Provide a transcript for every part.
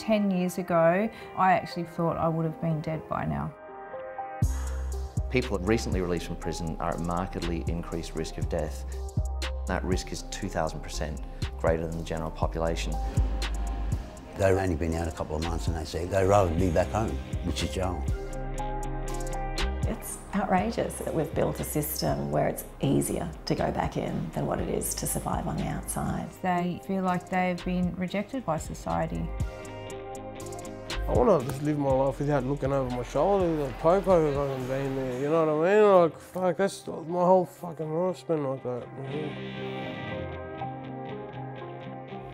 10 years ago, I actually thought I would have been dead by now. People recently released from prison are at markedly increased risk of death. That risk is 2,000% greater than the general population. They've only been out a couple of months and they say they'd rather be back home, which is jail. It's outrageous that we've built a system where it's easier to go back in than what it is to survive on the outside. They feel like they've been rejected by society. I want to just live my life without looking over my shoulder with a popo fucking being there, you know what I mean? Like, fuck, that's my whole fucking life spent like that.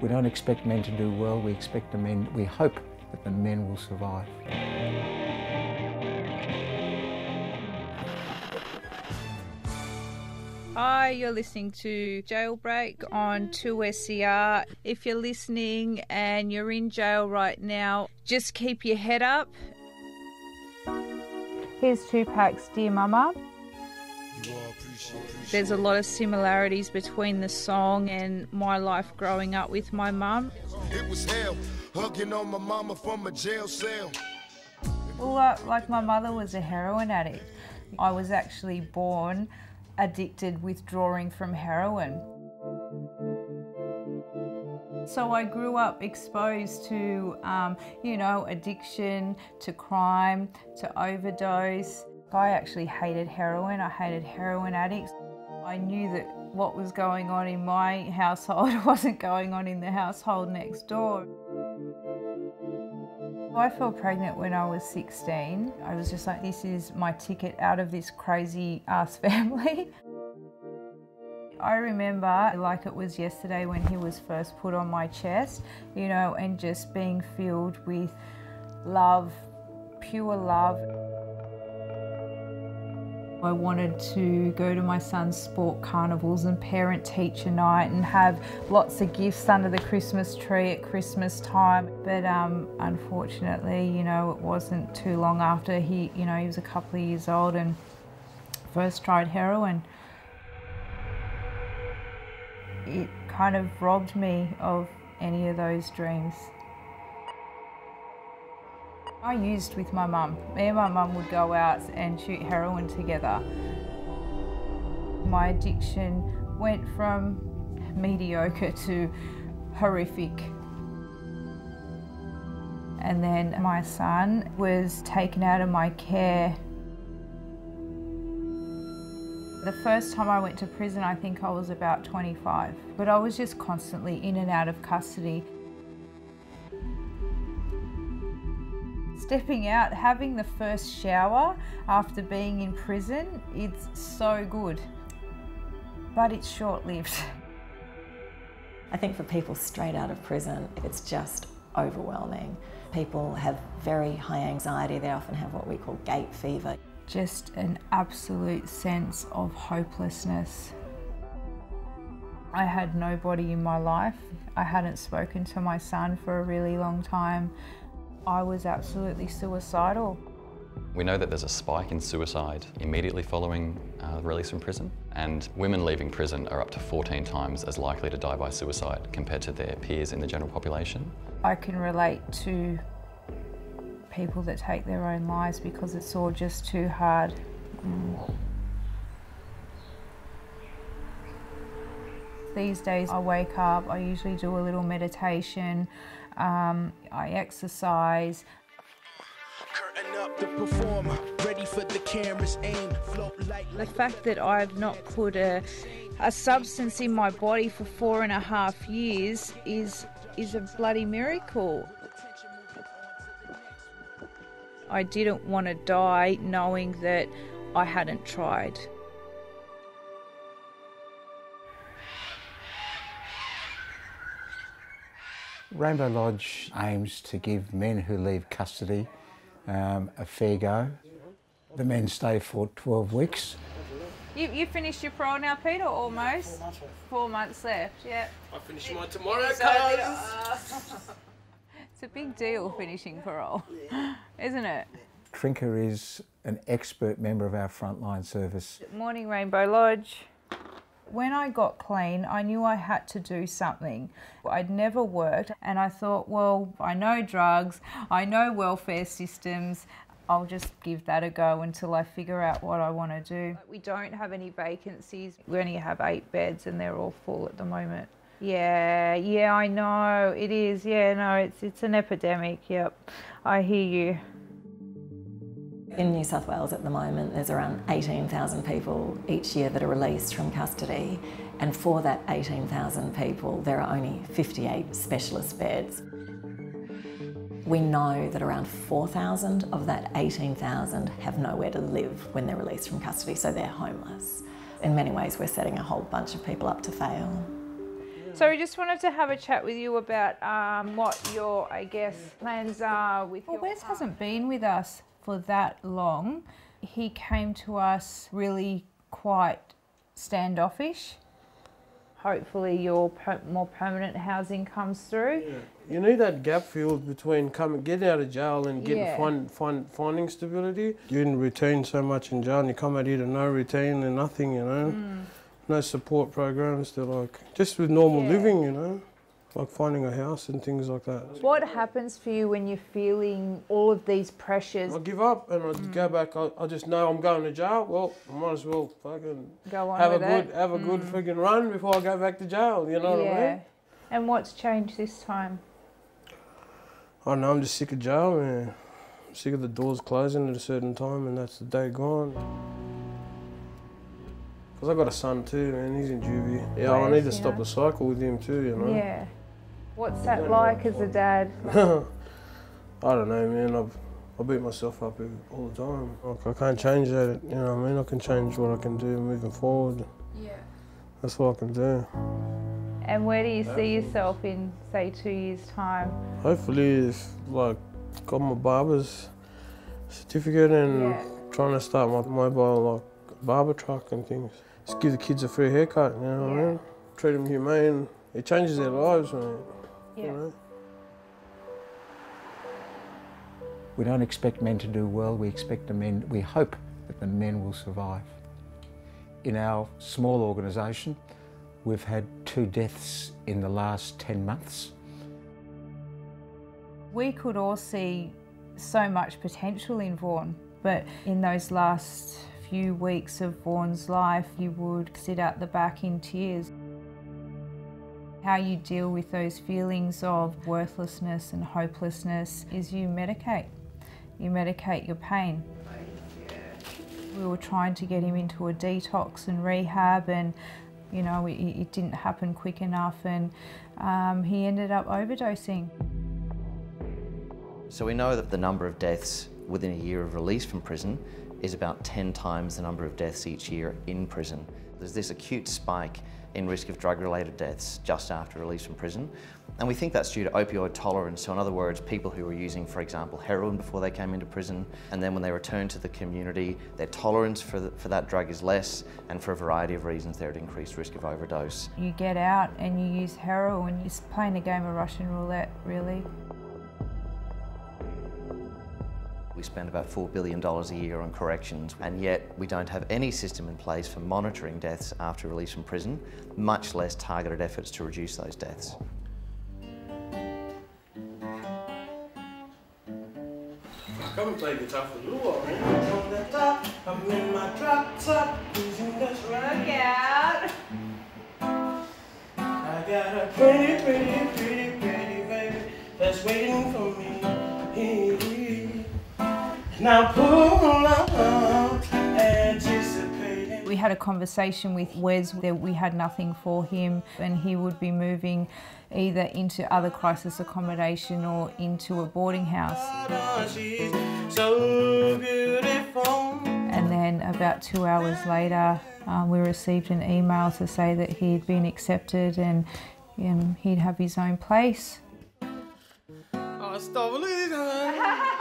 We don't expect men to do well, we expect the men, we hope that the men will survive. Hi, you're listening to Jailbreak on 2SER. If you're listening and you're in jail right now, just keep your head up. Here's Tupac's Dear Mama. There's a lot of similarities between the song and my life growing up with my mum. It was hell, hugging on my mama from a jail cell. Well, like my mother was a heroin addict. I was actually born addicted, withdrawing from heroin. So I grew up exposed to, addiction, to crime, to overdose. I actually hated heroin. I hated heroin addicts. I knew that what was going on in my household wasn't going on in the household next door. I fell pregnant when I was 16. I was just like, this is my ticket out of this crazy ass family. I remember like it was yesterday when he was first put on my chest, and just being filled with love, pure love. I wanted to go to my son's sport carnivals and parent-teacher night and have lots of gifts under the Christmas tree at Christmas time. But unfortunately, it wasn't too long after he was a couple of years old and first tried heroin. It kind of robbed me of any of those dreams. I used with my mum. Me and my mum would go out and shoot heroin together. My addiction went from mediocre to horrific. And then my son was taken out of my care. The first time I went to prison, I think I was about 25, but I was just constantly in and out of custody. Stepping out, having the first shower after being in prison, it's so good, but it's short-lived. I think for people straight out of prison, it's just overwhelming. People have very high anxiety. They often have what we call gate fever. Just an absolute sense of hopelessness. I had nobody in my life. I hadn't spoken to my son for a really long time. I was absolutely suicidal. We know that there's a spike in suicide immediately following release from prison, and women leaving prison are up to 14 times as likely to die by suicide compared to their peers in the general population. I can relate to people that take their own lives because it's all just too hard. These days I wake up, I usually do a little meditation, I exercise. The fact that I've not put a substance in my body for 4.5 years is a bloody miracle. I didn't want to die knowing that I hadn't tried. Rainbow Lodge aims to give men who leave custody a fair go. The men stay for 12 weeks. You finished your parole now, Peter, almost? 4 months left, yeah. I finish mine tomorrow, It's a big deal finishing parole, isn't it? Trinka is an expert member of our frontline service. Morning, Rainbow Lodge. When I got clean, I knew I had to do something. I'd never worked, and I thought, well, I know drugs, I know welfare systems, I'll just give that a go until I figure out what I want to do. We don't have any vacancies. We only have 8 beds and they're all full at the moment. Yeah, I know, it is. Yeah, no, it's an epidemic, yep. I hear you. In New South Wales at the moment, there's around 18,000 people each year that are released from custody, and for that 18,000 people, there are only 58 specialist beds. We know that around 4,000 of that 18,000 have nowhere to live when they're released from custody, so they're homeless. In many ways, we're setting a whole bunch of people up to fail. So we just wanted to have a chat with you about what your, I guess, plans are with your... Well, Wes hasn't been with us for that long. He came to us really quite standoffish. Hopefully your more permanent housing comes through. Yeah. You need that gap filled between getting out of jail and getting finding stability. You're in routine so much in jail and you come out here to no routine and nothing, you know. No support programs, they're like, just with normal living, you know. Like finding a house and things like that. What happens for you when you're feeling all of these pressures? I give up and I go back. I just know I'm going to jail. Well, I might as well fucking go on have with a good freaking run before I go back to jail. You know what I mean? And what's changed this time? I know I'm just sick of jail, man. I'm sick of the doors closing at a certain time and that's the day gone. Because I got a son too, man. He's in juvie. Yeah, I need to stop the cycle with him too, you know. Yeah. What's that like as a dad? I don't know, man. I beat myself up all the time. Like, I can't change that, you know what I mean? I can change what I can do moving forward. Yeah. That's what I can do. And where do you see yourself in, say, 2 years' time? Hopefully, if, like, got my barber's certificate and trying to start my mobile, like, barber truck and things. Just give the kids a free haircut, you know what I mean? Treat them humane. It changes their lives, man. You know? We don't expect men to do well, we hope that the men will survive. In our small organisation, we've had 2 deaths in the last 10 months. We could all see so much potential in Vaughan, but in those last few weeks of Vaughan's life, you would sit out the back in tears. How you deal with those feelings of worthlessness and hopelessness is you medicate. You medicate your pain. We were trying to get him into a detox and rehab, and you know, it didn't happen quick enough, and he ended up overdosing. So we know that the number of deaths within a year of release from prison is about 10 times the number of deaths each year in prison. There's this acute spike in risk of drug-related deaths just after release from prison. And we think that's due to opioid tolerance. So in other words, people who were using, for example, heroin before they came into prison, and then when they return to the community, their tolerance for that drug is less, and for a variety of reasons, they're at increased risk of overdose. You get out and you use heroin, you're playing a game of Russian roulette, really. We spend about $4 billion a year on corrections, and yet we don't have any system in place for monitoring deaths after release from prison, much less targeted efforts to reduce those deaths. Come and play guitar for a little while, man. On the top, I'm in my drop top, using this right out. I got a pretty baby that's waiting for me. Now pull up, anticipating. We had a conversation with Wes that we had nothing for him, and he would be moving either into other crisis accommodation or into a boarding house. So beautiful. And then about 2 hours later, we received an email to say that he'd been accepted and he'd have his own place. Oh, stop, look at this.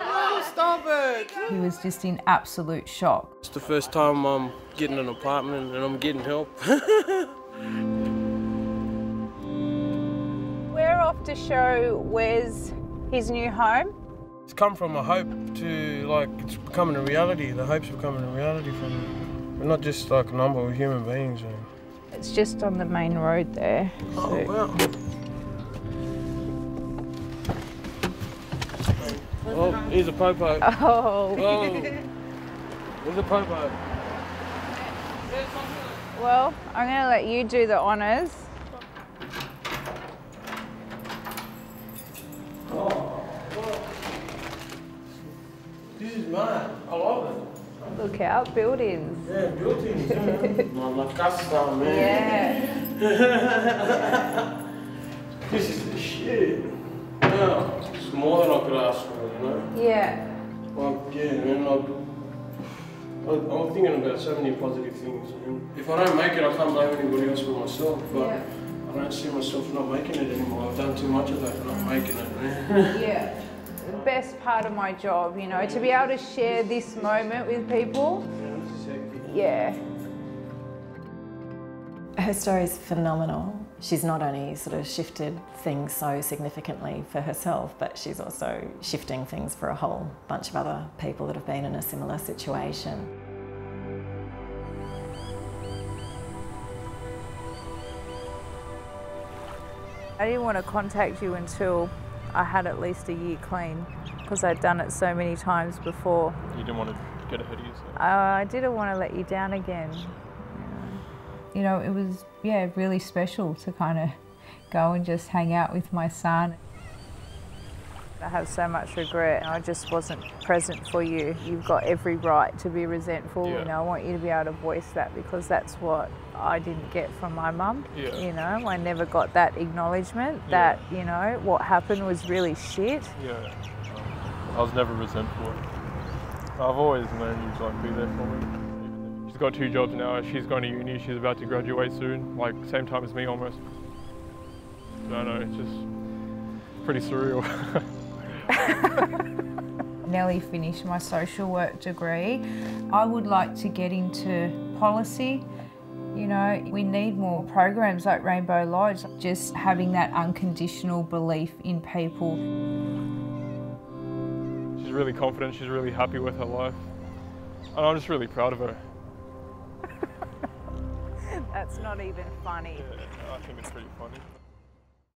Oh, stop it! He was just in absolute shock. It's the first time I'm getting an apartment and I'm getting help. We're off to show Wes his new home. It's come from a hope to, like, it's becoming a reality. The hope's becoming a reality for me. We're not just like a number of human beings. Man. It's just on the main road there. Oh, wow. Oh, here's a popo. Oh. Oh. Here's a popo. Well, I'm going to let you do the honours. Oh. This is mine. I love it. Look out, buildings. Yeah, buildings. Yeah. My casa, man. Yeah. This is the shit. Yeah. It's more than I could ask for, you know? Yeah. Like, yeah, man, I'm thinking about so many positive things. And if I don't make it, I can't blame anybody else but myself. But yeah. I don't see myself not making it anymore. I've done too much of that for not making it. Yeah. The best part of my job, you know, to be able to share this moment with people. Yeah. Her story is phenomenal. She's not only sort of shifted things so significantly for herself, but she's also shifting things for a whole bunch of other people that have been in a similar situation. I didn't want to contact you until I had at least a year clean, because I'd done it so many times before. You didn't want to get ahead of yourself? I didn't want to let you down again. You know, it was, yeah, really special to kind of go and just hang out with my son. I have so much regret. I just wasn't present for you. You've got every right to be resentful. Yeah. You know, I want you to be able to voice that, because that's what I didn't get from my mum. Yeah. You know, I never got that acknowledgement that, you know, what happened was really shit. Yeah. I was never resentful. I've always known you to like be there for me. She's got 2 jobs now. She's going to uni. She's about to graduate soon, like same time as me almost. I don't know, it's just pretty surreal. Nearly finished my social work degree. I would like to get into policy. You know, we need more programs like Rainbow Lodge, just having that unconditional belief in people. She's really confident, she's really happy with her life. And I'm just really proud of her. That's not even funny. Yeah, I think it's pretty funny.